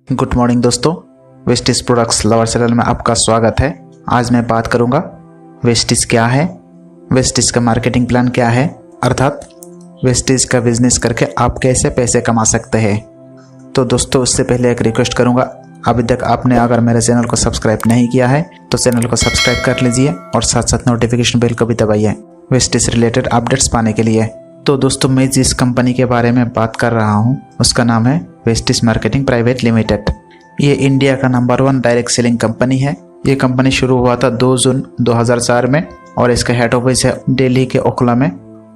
Good morning दोस्तों, Vestige products lover channel में आपका स्वागत है। आज मैं बात करूंगा वेस्टिज क्या है, वेस्टिज का मार्केटिंग प्लान क्या है, अर्थात वेस्टिज का बिजनेस करके आप कैसे पैसे कमा सकते हैं। तो दोस्तों, उससे पहले एक रिक्वेस्ट करूंगा, अभी तक आपने अगर मेरे चैनल को सब्सक्राइब नहीं किया है तो चैनल को सब्सक्राइब कर लीजिए और साथ साथ नोटिफिकेशन बेल को भी दबाइए वेस्टिज रिलेटेड अपडेट्स पाने के लिए। तो दोस्तों, मैं जिस कंपनी के बारे में बात कर रहा हूँ उसका नाम है वेस्टिज मार्केटिंग प्राइवेट लिमिटेड। ये इंडिया का नंबर 1 डायरेक्ट सेलिंग कंपनी है। ये कंपनी शुरू हुआ था 2 जून 2004 में और इसका हेड ऑफिस है दिल्ली के ओखला में।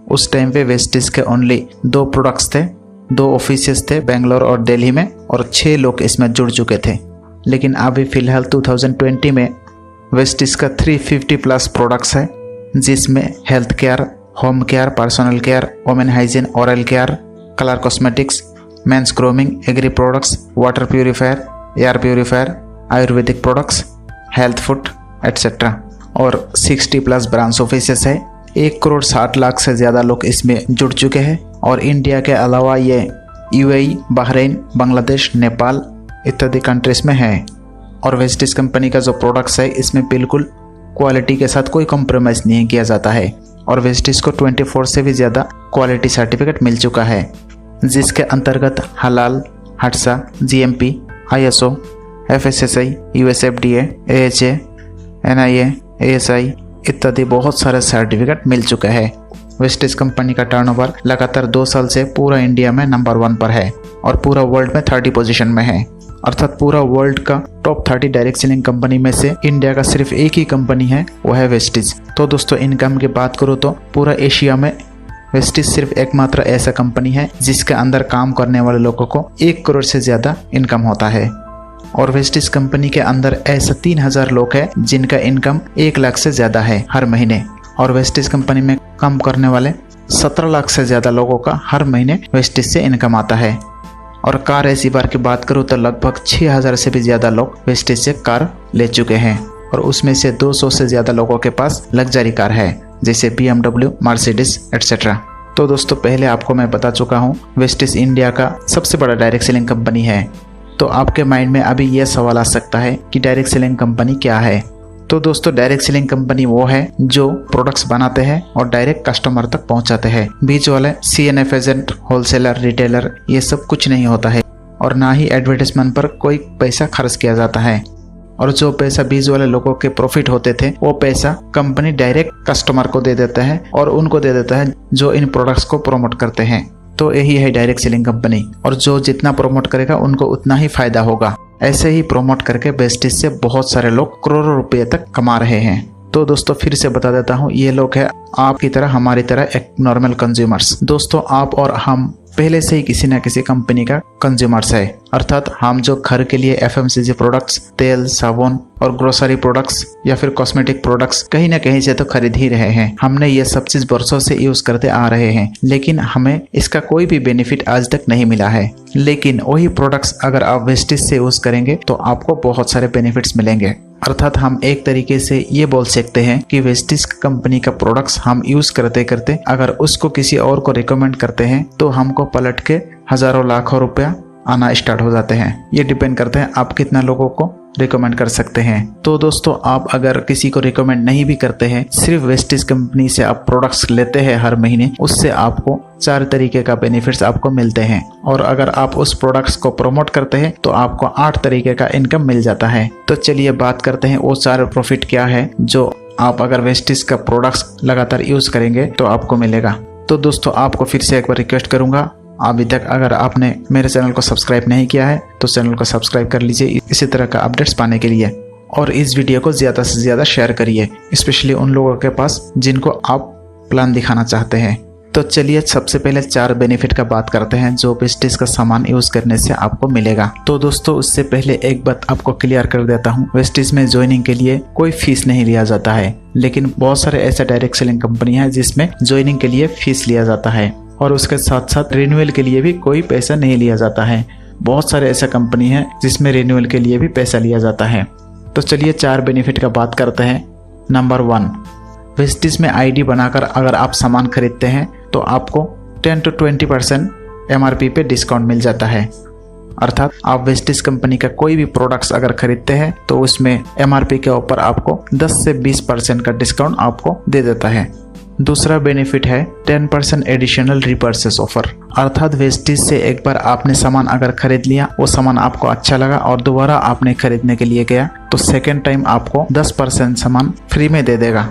उस टाइम पे वेस्टिज के ओनली 2 प्रोडक्ट्स थे, 2 ऑफिसेस थे बेंगलोर और दिल्ली में, और 6 लोग इसमें जुड़ चुके थे। लेकिन अभी फिलहाल 2020 में वेस्टिज का 350 प्लस प्रोडक्ट्स है, जिसमें health care, home care, personal care, women hygiene, oral care, colour cosmetics, men's grooming, agri products, water purifier, air purifier, Ayurvedic products, health food etcetera, और 60 प्लस ब्रांच ऑफिसेस है। 1 करोड़ 60 लाख से ज़्यादा लोग इसमें जुड़ चुके हैं। और इंडिया के अलावा ये यूएई, बहरीन, बांग्लादेश, नेपाल इत्यादि कंट्रीज में है। और वेस्टिज कंपनी का जो प्रोडक्ट्स है इसमें बिल्कुल क्वालिटी के साथ कोई कॉम्प्रोमाइज़ नहीं किया जाता है। और वेस्टिज को 24 से भी ज़्यादा क्वालिटी सर्टिफिकेट मिल चुका है, जिसके अंतर्गत हलाल, हट्सा, GMP, ISO, FSSI, USFDA, AHA, NIA, ASI इत्यादि बहुत सारे सर्टिफिकेट मिल चुके हैं। वेस्टिज कंपनी का टर्नओवर लगातार 2 साल से पूरा इंडिया में नंबर 1 पर है और पूरा वर्ल्ड में 30 पोजीशन में है। अर्थात पूरा वर्ल्ड का टॉप 30 डायरेक्ट सेलिंग कंपनी में से इंडिया का सिर्फ एक ही कंपनी है, वो है वेस्टिज। तो दोस्तों, इनकम की बात करूँ तो पूरा एशिया में वेस्टिज सिर्फ एकमात्र ऐसा कंपनी है जिसके अंदर काम करने वाले लोगों को 1 करोड़ से ज़्यादा इनकम होता है। और वेस्टिज कंपनी के अंदर ऐसा 3000 लोग हैं जिनका इनकम 1 लाख से ज़्यादा है हर महीने। और वेस्टिज कंपनी में काम करने वाले 17 लाख से ज़्यादा लोगों का हर महीने वेस्टिज से इनकम आता है। और कार ऐसी बार की बात करूँ तो लगभग 6000 से भी ज़्यादा लोग वेस्टिज से कार ले चुके हैं। और उसमें से 200 से ज़्यादा लोगों के पास लग्जरी कार है, जैसे BMW, मर्सिडीज एटसेट्रा। तो दोस्तों, पहले आपको मैं बता चुका हूँ वेस्टिज इंडिया का सबसे बड़ा डायरेक्ट सेलिंग कंपनी है। तो आपके माइंड में अभी यह सवाल आ सकता है कि डायरेक्ट सेलिंग कंपनी क्या है। तो दोस्तों, डायरेक्ट सेलिंग कंपनी वो है जो प्रोडक्ट्स बनाते हैं और डायरेक्ट कस्टमर तक पहुंचाते हैं। बीच वाले CNF एजेंट, होलसेलर, रिटेलर ये सब कुछ नहीं होता है और ना ही एडवर्टाइजमेंट पर कोई पैसा खर्च किया जाता है। और जो पैसा बीच वाले लोगों के प्रॉफिट होते थे वो पैसा कंपनी डायरेक्ट कस्टमर को दे देता है और उनको दे देता है जो इन प्रोडक्ट्स को प्रमोट करते हैं। तो यही है डायरेक्ट सेलिंग कंपनी। और जो जितना प्रमोट करेगा उनको उतना ही फायदा होगा। ऐसे ही प्रमोट करके वेस्टिज से बहुत सारे लोग करोड़ों रुपए तक कमा रहे हैं। तो दोस्तों, फिर से बता देता हूँ, ये लोग हैं आपकी तरह, हमारी तरह एक नॉर्मल कंज्यूमर्स। दोस्तों, आप और हम पहले से ही किसी न किसी कंपनी का कंज्यूमर्स है। अर्थात हम जो घर के लिए FMCG प्रोडक्ट्स, तेल, साबुन और ग्रोसरी प्रोडक्ट्स या फिर कॉस्मेटिक प्रोडक्ट्स कहीं ना कहीं से तो खरीद ही रहे हैं। हमने ये सब चीज वर्षों से यूज करते आ रहे हैं, लेकिन हमें इसका कोई भी बेनिफिट आज तक नहीं मिला है। लेकिन वही प्रोडक्ट्स अगर आप वेस्टिज से यूज करेंगे तो आपको बहुत सारे बेनिफिट्स मिलेंगे। अर्थात हम एक तरीके से ये बोल सकते हैं कि वेस्टिज कंपनी का प्रोडक्ट्स हम यूज करते करते अगर उसको किसी और को रिकमेंड करते हैं तो हमको पलट के हजारों लाखों रुपया आना स्टार्ट हो जाते हैं। ये डिपेंड करते हैं आप कितना लोगों को रिकमेंड कर सकते हैं। तो दोस्तों, आप अगर किसी को रिकमेंड नहीं भी करते हैं, सिर्फ वेस्टिज कंपनी से आप प्रोडक्ट्स लेते हैं हर महीने, उससे आपको 4 तरीके का बेनिफिट्स आपको मिलते हैं। और अगर आप उस प्रोडक्ट्स को प्रमोट करते हैं तो आपको 8 तरीके का इनकम मिल जाता है। तो चलिए बात करते हैं वो 4 प्रॉफिट क्या है जो आप अगर वेस्टिज का प्रोडक्ट्स लगातार यूज करेंगे तो आपको मिलेगा। तो दोस्तों, आपको फिर से एक बार रिक्वेस्ट करूंगा, अभी तक अगर आपने मेरे चैनल को सब्सक्राइब नहीं किया है तो चैनल को सब्सक्राइब कर लीजिए इसी तरह का अपडेट्स पाने के लिए। और इस वीडियो को ज़्यादा से ज़्यादा शेयर करिए, स्पेशली उन लोगों के पास जिनको आप प्लान दिखाना चाहते हैं। तो चलिए सबसे पहले 4 बेनिफिट का बात करते हैं जो वेस्टिज का सामान यूज करने से आपको मिलेगा। तो दोस्तों, उससे पहले एक बात आपको क्लियर कर देता हूँ, वेस्टिज में ज्वाइनिंग के लिए कोई फीस नहीं लिया जाता है। लेकिन बहुत सारे ऐसे डायरेक्ट सेलिंग कंपनी है जिसमें ज्वाइनिंग के लिए फीस लिया जाता है और उसके साथ साथ रिन्यूअल के लिए भी कोई पैसा नहीं लिया जाता है। बहुत सारे ऐसा कंपनी है जिसमें रिन्यूअल के लिए भी पैसा लिया जाता है। तो चलिए 4 बेनिफिट का बात करते हैं। नंबर 1, वेस्टिज में ID बनाकर अगर आप सामान खरीदते हैं तो आपको 10 to 20% MRP पे डिस्काउंट मिल जाता है। अर्थात आप वेस्टिज कंपनी का कोई भी प्रोडक्ट्स अगर खरीदते हैं तो उसमें MRP के ऊपर आपको 10 से 20% का डिस्काउंट आपको दे देता है। दूसरा बेनिफिट है 10% एडिशनल रिपर्चेस ऑफर, अर्थात वेस्टिज से एक बार आपने सामान अगर खरीद लिया, वो सामान आपको अच्छा लगा और दोबारा आपने खरीदने के लिए गया तो सेकेंड टाइम आपको 10% सामान फ्री में दे देगा।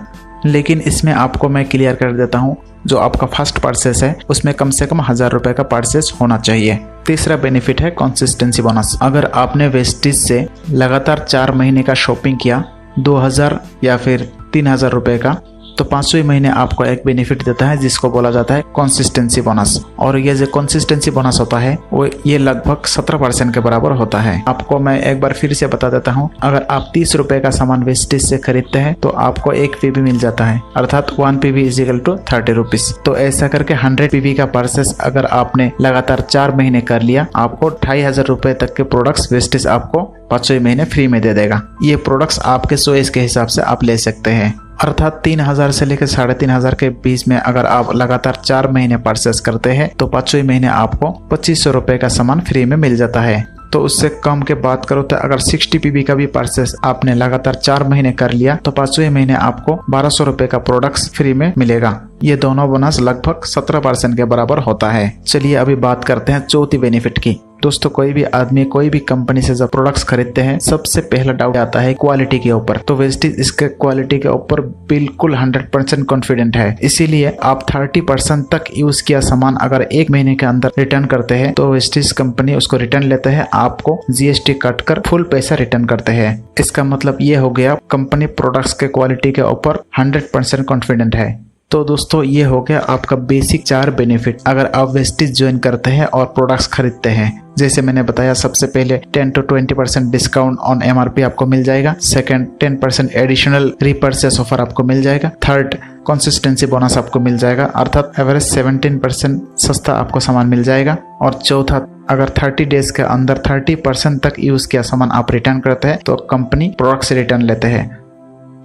लेकिन इसमें आपको मैं क्लियर कर देता हूँ, जो आपका फर्स्ट परचेस है उसमें कम से कम 1000 रुपए का परचेस होना चाहिए। तीसरा बेनिफिट है कंसिस्टेंसी बोनस। अगर आपने वेस्टिज से लगातार 4 महीने का शॉपिंग किया 2000 या फिर 3000 रुपए का, तो 5वें महीने आपको एक बेनिफिट देता है जिसको बोला जाता है कंसिस्टेंसी बोनस। और ये जो कंसिस्टेंसी बोनस होता है वो ये लगभग 17% के बराबर होता है। आपको मैं एक बार फिर से बता देता हूँ, अगर आप 30 रुपए का सामान वेस्टिज से खरीदते हैं तो आपको 1 PV मिल जाता है, अर्थात 1 PV = 30 रुपीज। तो ऐसा करके 100 PV का परचेस अगर आपने लगातार 4 महीने कर लिया, आपको 2500 रुपए तक के प्रोडक्ट्स वेस्टिज आपको 5वें महीने फ्री में दे देगा। ये प्रोडक्ट्स आपके चॉइस के हिसाब से आप ले सकते हैं, अर्थात 3000 से लेकर 3500 के बीच में अगर आप लगातार 4 महीने परचेस करते हैं तो 5वें महीने आपको 2500 रुपए का सामान फ्री में मिल जाता है। तो उससे कम के बात करो तो अगर 60 PV का भी परचेस आपने लगातार 4 महीने कर लिया तो 5वें महीने आपको 1200 रुपए का प्रोडक्ट्स फ्री में मिलेगा। ये दोनों बोनस लगभग 17% के बराबर होता है। चलिए अभी बात करते हैं चौथी बेनिफिट की। दोस्तों, कोई भी आदमी कोई भी कंपनी से जब प्रोडक्ट्स खरीदते हैं सबसे पहला डाउट आता है क्वालिटी के ऊपर। तो वेस्टिज इसके क्वालिटी के ऊपर बिल्कुल 100% कॉन्फिडेंट है, इसीलिए आप 30% तक यूज किया सामान अगर 1 महीने के अंदर रिटर्न करते हैं तो वेस्टिज कंपनी उसको रिटर्न लेते हैं, आपको GST कट कर फुल पैसा रिटर्न करते हैं। इसका मतलब ये हो गया कंपनी प्रोडक्ट्स के क्वालिटी के ऊपर 100% कॉन्फिडेंट है। तो दोस्तों, ये हो गया आपका बेसिक 4 बेनिफिट अगर आप वेस्टिज ज्वाइन करते हैं और प्रोडक्ट्स खरीदते हैं। जैसे मैंने बताया, सबसे पहले 10 to 20% डिस्काउंट ऑन MRP आपको मिल जाएगा। सेकंड, 10% एडिशनल रिपर्चेस ऑफर आपको मिल जाएगा। थर्ड, कंसिस्टेंसी बोनस आपको मिल जाएगा, अर्थात एवरेज 17% सस्ता आपको सामान मिल जाएगा। और चौथा, अगर 30 डेज के अंदर 30% तक यूज किया सामान आप रिटर्न करते हैं तो कंपनी प्रोडक्ट से रिटर्न लेते हैं।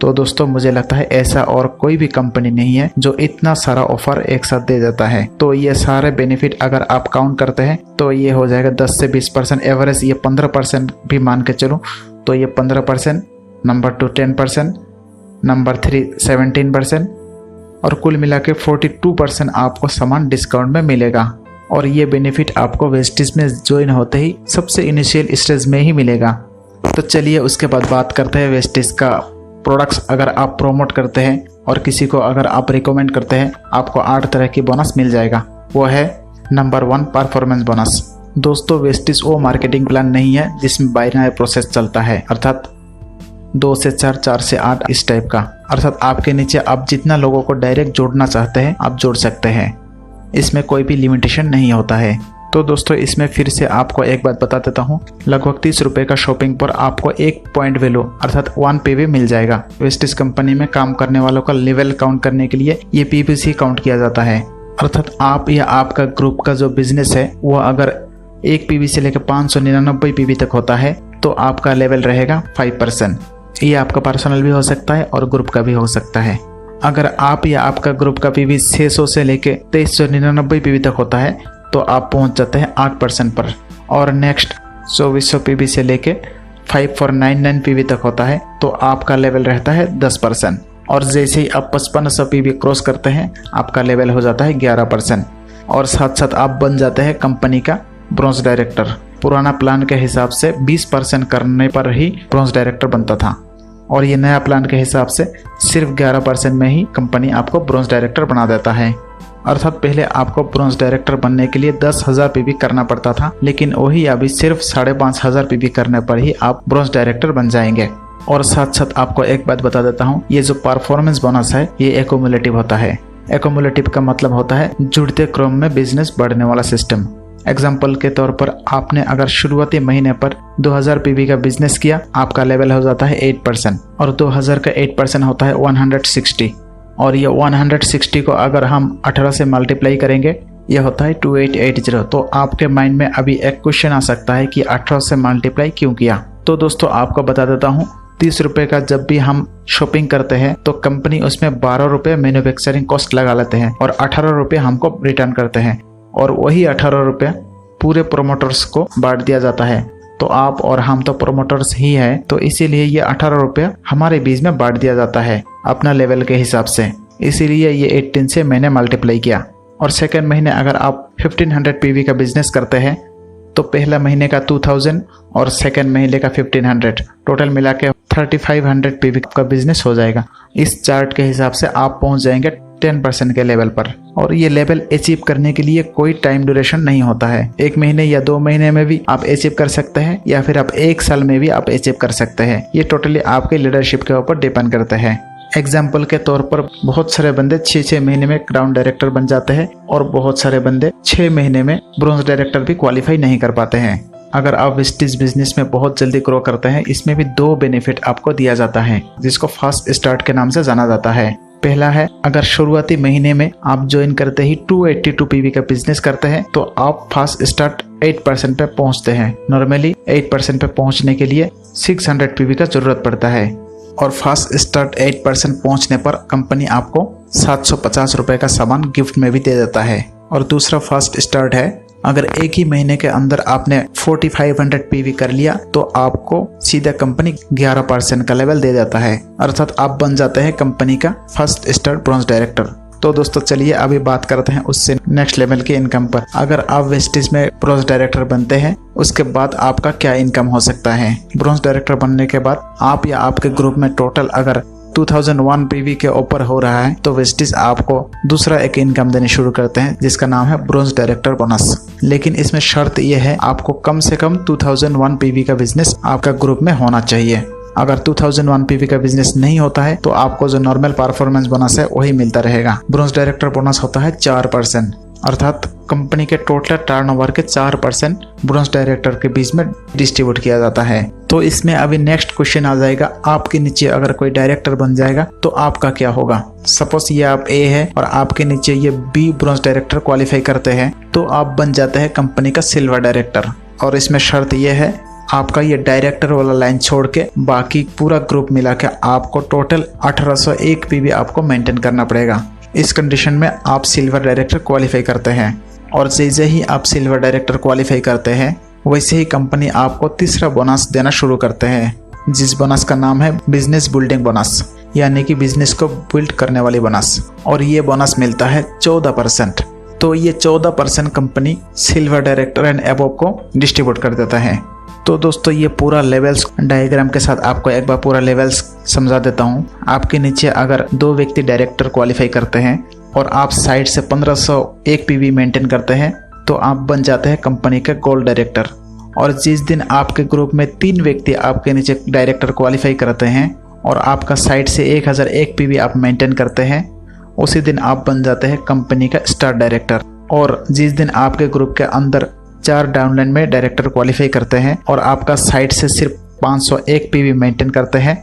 तो दोस्तों, मुझे लगता है ऐसा और कोई भी कंपनी नहीं है जो इतना सारा ऑफर एक साथ दे देता है। तो ये सारे बेनिफिट अगर आप काउंट करते हैं तो ये हो जाएगा 10 से 20%, एवरेज ये 15% भी मान के चलो तो ये 15%, नंबर 2 10%, नंबर 3 17% और कुल मिला के 42% आपको सामान डिस्काउंट में मिलेगा। और ये बेनिफिट आपको वेस्टिज में ज्वाइन होते ही सबसे इनिशियल स्टेज में ही मिलेगा। तो चलिए उसके बाद बात करते हैं वेस्टिज का प्रोडक्ट्स अगर आप प्रमोट करते हैं और किसी को अगर आप रिकमेंड करते हैं, आपको 8 तरह की बोनस मिल जाएगा। वो है नंबर 1, परफॉर्मेंस बोनस। दोस्तों, वेस्टिज वो मार्केटिंग प्लान नहीं है जिसमें बाइनरी प्रोसेस चलता है, अर्थात 2 से 4, 4 से 8 इस टाइप का। अर्थात आपके नीचे आप जितना लोगों को डायरेक्ट जोड़ना चाहते हैं आप जोड़ सकते हैं, इसमें कोई भी लिमिटेशन नहीं होता है। तो दोस्तों, इसमें फिर से आपको एक बात बता देता हूँ, लगभग 30 रुपए का शॉपिंग पर आपको 1 पॉइंट वैल्यू अर्थात 1 PV मिल जाएगा। वेस्टिज कंपनी में काम करने वालों का लेवल काउंट करने के लिए ये PV काउंट किया जाता है, अर्थात आप या आपका ग्रुप का जो बिजनेस है वो अगर 1 PV से लेकर 599 PV तक होता है तो आपका लेवल रहेगा 5%। ये आपका पर्सनल भी हो सकता है और ग्रुप का भी हो सकता है। अगर आप या आपका ग्रुप का PV 600 से लेकर 2399 PV तक होता है तो आप पहुंच जाते हैं 8% पर। और नेक्स्ट 2400 PV से लेके 5499 PV तक होता है तो आपका लेवल रहता है 10%। और जैसे ही आप 5500 PV क्रॉस करते हैं आपका लेवल हो जाता है 11%। और साथ साथ आप बन जाते हैं कंपनी का ब्रॉन्ज डायरेक्टर। पुराना प्लान के हिसाब से 20% करने पर ही ब्रॉन्ज डायरेक्टर बनता था और ये नया प्लान के हिसाब से सिर्फ 11% में ही कंपनी आपको ब्रॉन्ज डायरेक्टर बना देता है। अर्थात पहले आपको ब्रॉन्ज डायरेक्टर बनने के लिए 10,000 PV करना पड़ता था, लेकिन वही अभी सिर्फ 5,500 PV करने पर ही आप ब्रॉन्ज डायरेक्टर बन जाएंगे। और साथ साथ आपको एक बात बता देता हूँ, ये जो परफॉर्मेंस बोनस है ये एक्यूमुलेटिव होता है। एक्यूमुलेटिव का मतलब होता है जुड़ते क्रम में बिजनेस बढ़ने वाला सिस्टम। एग्जाम्पल के तौर पर आपने अगर शुरुआती महीने पर 2000 PV का बिजनेस किया, आपका लेवल हो जाता है 8% और 2000 का 8% होता है 160। और ये 160 को अगर हम 18 से मल्टीप्लाई करेंगे ये होता है 2880। तो आपके माइंड में अभी एक क्वेश्चन आ सकता है कि 18 से मल्टीप्लाई क्यों किया। तो दोस्तों आपको बता देता हूँ, 30 रुपए का जब भी हम शॉपिंग करते हैं तो कंपनी उसमें 12 रुपए मैन्युफैक्चरिंग कॉस्ट लगा लेते हैं और 18 रुपए हमको रिटर्न करते हैं। और वही 18 रुपए पूरे प्रोमोटर्स को बांट दिया जाता है। तो आप और हम तो प्रोमोटर्स ही है, तो इसीलिए ये 18 रुपये हमारे बीच में बांट दिया जाता है अपना लेवल के हिसाब से। इसीलिए ये 18 से मैंने मल्टीप्लाई किया। और सेकेंड महीने अगर आप 1500 पीवी का बिजनेस करते हैं तो पहला महीने का 2000 और सेकेंड महीने का 1500, टोटल मिला के 3500 पीवी का बिजनेस हो जाएगा। इस चार्ट के हिसाब से आप पहुंच जाएंगे 10% के लेवल पर। और ये लेवल अचीव करने के लिए कोई टाइम ड्यूरेशन नहीं होता है। 1 महीने या 2 महीने में भी आप अचीव कर सकते हैं, या फिर आप 1 साल में भी आप अचीव कर सकते हैं। ये टोटली आपके लीडरशिप के ऊपर डिपेंड करते हैं। एग्जाम्पल के तौर पर बहुत सारे बंदे 6 महीने में क्राउन डायरेक्टर बन जाते हैं, और बहुत सारे बंदे 6 महीने में ब्रोंज डायरेक्टर भी क्वालिफाई नहीं कर पाते हैं। अगर आप वेस्टिज बिजनेस में बहुत जल्दी ग्रो करते हैं, इसमें भी 2 बेनिफिट आपको दिया जाता है, जिसको फास्ट स्टार्ट के नाम से जाना जाता है। पहला है, अगर शुरुआती महीने में आप ज्वाइन करते ही 282 पीवी का बिजनेस करते हैं तो आप फास्ट स्टार्ट 8% पे पहुंचते हैं। नॉर्मली 8% पे पहुंचने के लिए 600 पीवी का जरूरत पड़ता है, और फास्ट स्टार्ट 8% पहुंचने पर कंपनी आपको 750 रुपए का सामान गिफ्ट में भी दे देता है। और दूसरा फास्ट स्टार्ट है, अगर एक ही महीने के अंदर आपने 4500 पीवी कर लिया तो आपको सीधा कंपनी 11% का लेवल दे देता है, अर्थात आप बन जाते हैं कंपनी का फर्स्ट स्टार्ट ब्रोंज डायरेक्टर। तो दोस्तों चलिए अभी बात करते हैं उससे नेक्स्ट लेवल की इनकम पर। अगर आप वेस्टिज में ब्रोंज डायरेक्टर बनते हैं, उसके बाद आपका क्या इनकम हो सकता है। ब्रोंज डायरेक्टर बनने के बाद आप या आपके ग्रुप में टोटल अगर 2001 पीवी के ऊपर हो रहा है तो वेस्टिज आपको दूसरा एक इनकम देनी शुरू करते हैं, जिसका नाम है ब्रोंज डायरेक्टर बोनस। लेकिन इसमें शर्त यह है, आपको कम से कम 2001 पीवी का बिजनेस आपका ग्रुप में होना चाहिए। अगर 2001 पीवी का बिजनेस नहीं होता है तो आपको जो नॉर्मल परफॉर्मेंस बोनस है वही मिलता रहेगा। ब्रोंज डायरेक्टर बोनस होता है 4%, अर्थात कंपनी के टोटल टर्नओवर के 4% ब्रोंज डायरेक्टर के बीच में डिस्ट्रीब्यूट किया जाता है। तो इसमें अभी नेक्स्ट क्वेश्चन आ जाएगा, आपके नीचे अगर कोई डायरेक्टर बन जाएगा तो आपका क्या होगा। सपोज ये आप ए है और आपके नीचे ये बी ब्रोंज डायरेक्टर क्वालिफाई करते हैं तो आप बन जाते हैं कंपनी का सिल्वर डायरेक्टर। और इसमें शर्त यह है, आपका ये डायरेक्टर वाला लाइन छोड़ के बाकी पूरा ग्रुप मिला के आपको टोटल 1801 पीवी आपको मेंटेन करना पड़ेगा। इस कंडीशन में आप सिल्वर डायरेक्टर क्वालिफाई करते हैं, और जैसे ही आप सिल्वर डायरेक्टर क्वालिफाई करते हैं वैसे ही कंपनी आपको तीसरा बोनस देना शुरू करते हैं, जिस बोनस का नाम है बिजनेस बिल्डिंग बोनस, यानी कि बिजनेस को बिल्ड करने वाली बोनस। और ये बोनस मिलता है 14%। तो ये 14% company silver director and above को डिस्ट्रीब्यूट कर देता है। तो दोस्तों ये पूरा लेवल्स डायग्राम के साथ आपको एक बार पूरा लेवल्स समझा देता हूँ। आपके नीचे अगर 2 व्यक्ति डायरेक्टर क्वालिफाई करते हैं और आप साइड से 1501 पीवी मेंटेन करते हैं तो आप बन जाते हैं कंपनी के गोल्ड डायरेक्टर। और जिस दिन आपके ग्रुप में 3 व्यक्ति आपके नीचे डायरेक्टर क्वालिफाई करते हैं और आपका साइड से 1001 पीवी आप मेंटेन करते हैं, उसी दिन आप बन जाते हैं कंपनी का स्टार डायरेक्टर। और जिस दिन आपके ग्रुप के अंदर 4 डाउनलाइन में डायरेक्टर क्वालिफाई करते हैं और आपका साइड से सिर्फ 501 पीवी मेंटेन करते हैं,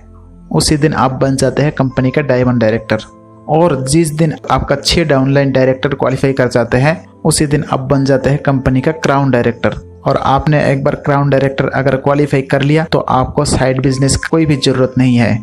उसी दिन आप बन जाते हैं कंपनी का डायमंड डायरेक्टर। और जिस दिन आपका 6 डाउनलाइन डायरेक्टर क्वालिफाई कर जाते हैं उसी दिन आप बन जाते हैं कंपनी का क्राउन डायरेक्टर। और आपने एक बार क्राउन डायरेक्टर अगर क्वालिफाई कर लिया तो आपको साइड बिजनेस की कोई भी जरूरत नहीं है।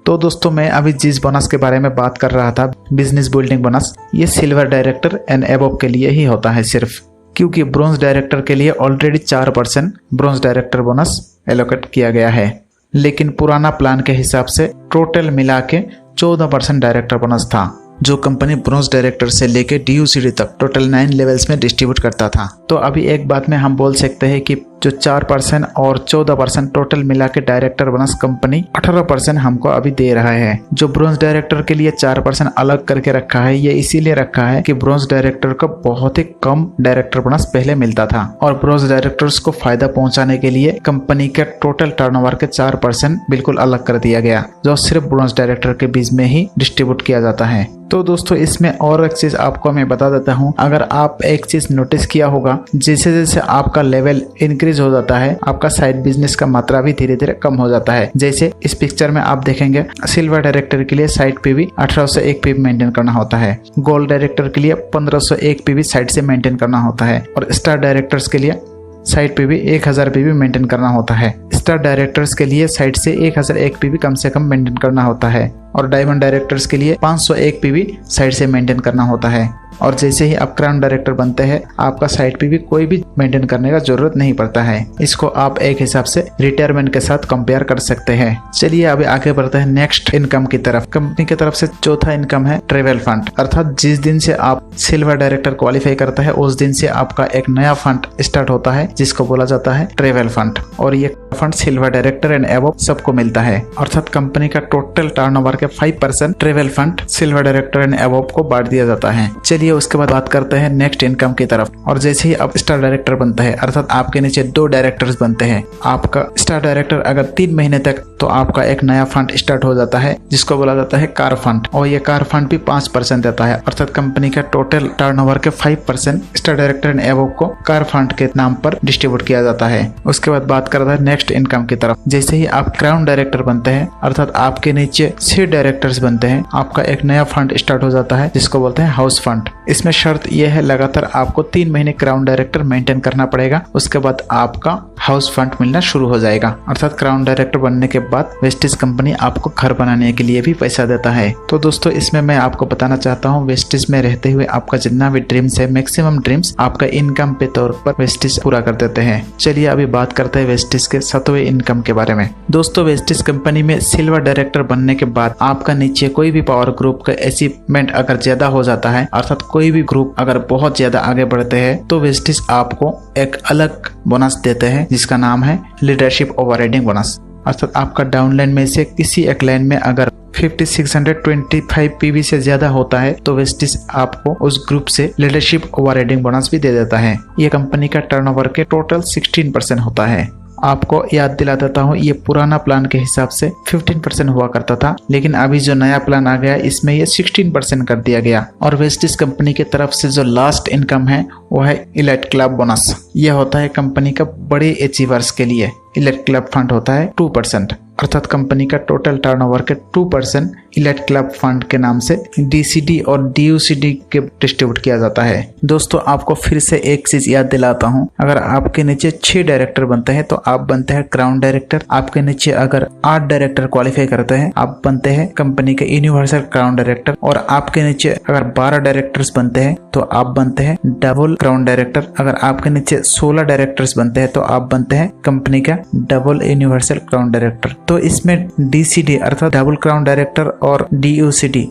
तो दोस्तों मैं अभी जिस बोनस के बारे में बात कर रहा था, बिजनेस बिल्डिंग बोनस, ये सिल्वर डायरेक्टर एंड अबव के लिए ही होता है सिर्फ, क्योंकि ब्रोंज डायरेक्टर के लिए already 4% bronze director bonus allocate किया गया है। लेकिन पुराना प्लान के हिसाब से टोटल मिला के 14% डायरेक्टर बोनस था, जो कंपनी ब्रोंज डायरेक्टर से लेके DUCD तक टोटल 9 लेवल्स में डिस्ट्रीब्यूट करता था। तो अभी एक बात में हम बोल सकते हैं कि जो 4% और 14% टोटल मिला के डायरेक्टर बोनस कंपनी 18% हमको अभी दे रहा है। जो ब्रोंज डायरेक्टर के लिए 4% अलग करके रखा है, ये इसीलिए रखा है कि ब्रोंज डायरेक्टर को बहुत ही कम डायरेक्टर बोनस पहले मिलता था, और ब्रोंज डायरेक्टर्स को फायदा पहुंचाने के लिए कंपनी के टोटल टर्नओवर के 4% बिल्कुल अलग कर दिया गया, जो सिर्फ ब्रोंज डायरेक्टर के बीच में ही डिस्ट्रीब्यूट किया जाता है। तो दोस्तों इसमें और एक चीज आपको मैं बता देता हूँ, अगर आप एक चीज नोटिस किया होगा, जैसे जैसे आपका लेवल इंक्रीज हो जाता है आपका साइड बिजनेस का मात्रा भी धीरे धीरे कम हो जाता है। जैसे इस पिक्चर में आप देखेंगे, सिल्वर डायरेक्टर के लिए साइड पे भी 1801 पीवी मेंटेन करना होता है, गोल्ड डायरेक्टर के लिए 1501 पीवी साइड से मेंटेन करना होता है, और स्टार डायरेक्टर्स के लिए साइड पे भी 1000 पीवी मेंटेन करना होता है। स्टार डायरेक्टर्स के लिए साइड से 1001 पीवी कम से कम मेंटेन करना होता है, और डायमंड डायरेक्टर्स के लिए 501 पीवी साइड से मेंटेन करना होता है। और जैसे ही आप क्राउन डायरेक्टर बनते हैं आपका साइड पे भी कोई भी मेंटेन करने का जरूरत नहीं पड़ता है। इसको आप एक हिसाब से रिटायरमेंट के साथ कंपेयर कर सकते हैं। चलिए अभी आगे बढ़ते हैं नेक्स्ट इनकम की तरफ। कंपनी की तरफ से चौथा इनकम है ट्रेवल फंड, अर्थात जिस दिन से आप सिल्वर डायरेक्टर क्वालिफाई करता है उस दिन से आपका एक नया फंड स्टार्ट होता है जिसको बोला जाता है ट्रेवल फंड। और ये fund silver director and above सबको मिलता है, अर्थात कंपनी का टोटल टर्नओवर के 5% travel fund silver director and above को बांट दिया जाता है। चलिए उसके बाद बात करते हैं नेक्स्ट इनकम की तरफ। और जैसे ही आप स्टार डायरेक्टर बनते हैं, अर्थात आपके नीचे 2 डायरेक्टर्स बनते हैं, आपका स्टार डायरेक्टर अगर 3 महीने तक, तो आपका एक नया फंड स्टार्ट हो जाता है जिसको बोला जाता है कार फंड। और ये कार फंड भी 5% देता है, अर्थात कंपनी का टोटल टर्नओवर के 5% स्टार डायरेक्टर एंड एबव को कार फंड के नाम पर डिस्ट्रीब्यूट किया जाता है। उसके बाद बात करते हैं नेक्स्ट इनकम की तरफ। जैसे ही आप क्राउन डायरेक्टर बनते हैं, अर्थात आपके नीचे 6 डायरेक्टर्स बनते हैं, आपका एक नया फंड स्टार्ट हो जाता है जिसको बोलते हैं हाउस फंड। इसमें शर्त यह है लगातार आपको 3 महीने क्राउन डायरेक्टर मेंटेन करना पड़ेगा, उसके बाद आपका हाउस फंड मिलना शुरू हो जाएगा। अर्थात क्राउन डायरेक्टर बनने के बाद वेस्टिज कंपनी आपको घर बनाने के लिए भी पैसा देता है। तो दोस्तों इसमें मैं आपको बताना चाहता हूँ, वेस्टिज में रहते हुए आपका जितना भी ड्रीम्स है, मैक्सिमम ड्रीम्स आपका इनकम पे तौर पर वेस्टिज पूरा कर देते हैं। चलिए अभी बात करते हैं वेस्टिज के 7वें इनकम के बारे में। दोस्तों वेस्टिज कंपनी में सिल्वर डायरेक्टर बनने के बाद आपका नीचे कोई भी पावर ग्रुप का अचीवमेंट अगर ज्यादा हो जाता है, अर्थात कोई भी ग्रुप अगर बहुत ज्यादा आगे बढ़ते हैं, तो वेस्टिज आपको एक अलग बोनस देते हैं जिसका नाम है लीडरशिप ओवरराइडिंग बोनस। अर्थात आपका डाउनलाइन में से किसी एक लाइन में अगर 5625 पीवी से ज्यादा होता है तो वेस्टिज आपको उस ग्रुप से लीडरशिप ओवरराइडिंग बोनस भी दे देता है। ये कंपनी का टर्नओवर के टोटल 16% होता है। आपको याद दिला देता हूँ, ये पुराना प्लान के हिसाब से 15% हुआ करता था, लेकिन अभी जो नया प्लान आ गया इसमें ये 16% कर दिया गया। और वेस्टिज कंपनी की तरफ से जो लास्ट इनकम है वो है इलाइट क्लब बोनस। यह होता है कंपनी का बड़े अचीवर्स के लिए। इलाइट क्लब फंड होता है 2%, अर्थात कंपनी का टोटल टर्नओवर के 2% इलाइट क्लब फंड के नाम से डीसीडी और डीयूसीडी के डिस्ट्रीब्यूट किया जाता है। दोस्तों आपको फिर से एक चीज याद दिलाता हूँ, अगर आपके नीचे 6 डायरेक्टर बनते हैं तो आप बनते हैं क्राउन डायरेक्टर। आपके नीचे अगर 8 डायरेक्टर क्वालिफाई करते हैं आप बनते हैं कंपनी के यूनिवर्सल क्राउन डायरेक्टर। और आपके नीचे अगर 12 डायरेक्टर्स बनते हैं तो आप बनते हैं डबल क्राउन डायरेक्टर। अगर आपके नीचे 16 डायरेक्टर्स बनते हैं तो आप बनते हैं कंपनी का डबल यूनिवर्सल क्राउन डायरेक्टर। तो इसमें डीसीडी अर्थात डबल क्राउन डायरेक्टर और डीयूसीडी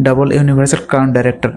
डबल यूनिवर्सल क्राउन डायरेक्टर,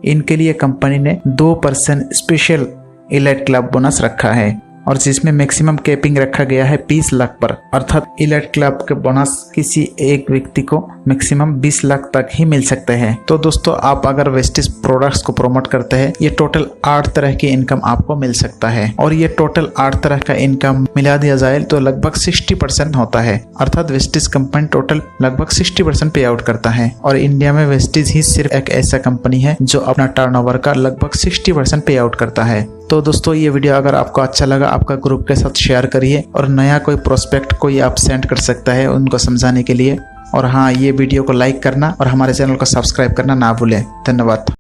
इनके लिए कंपनी ने 2% स्पेशल इलाइट क्लब बोनस रखा है और जिसमें मैक्सिमम कैपिंग रखा गया है 20 लाख पर। अर्थात इलाइट क्लब के बोनस किसी एक व्यक्ति को मैक्सिमम 20 लाख तक ही मिल सकते हैं। तो दोस्तों आप अगर वेस्टिज प्रोडक्ट्स को प्रमोट करते हैं, ये टोटल 8 तरह की इनकम आपको मिल सकता है। और ये टोटल 8 तरह का इनकम मिला दिया जाए तो लगभग 60% होता है। अर्थात वेस्टिज कंपनी टोटल लगभग 60% पे आउट करता है। और इंडिया में वेस्टिज ही सिर्फ एक ऐसा कंपनी है जो अपना टर्नओवर का लगभग 60% पे आउट करता है। तो दोस्तों ये वीडियो अगर आपको अच्छा लगा, आपका ग्रुप के साथ शेयर करिए। और नया कोई प्रोस्पेक्ट कोई आप सेंड कर सकता है उनको समझाने के लिए। और हाँ, ये वीडियो को लाइक करना और हमारे चैनल को सब्सक्राइब करना ना भूलें। धन्यवाद।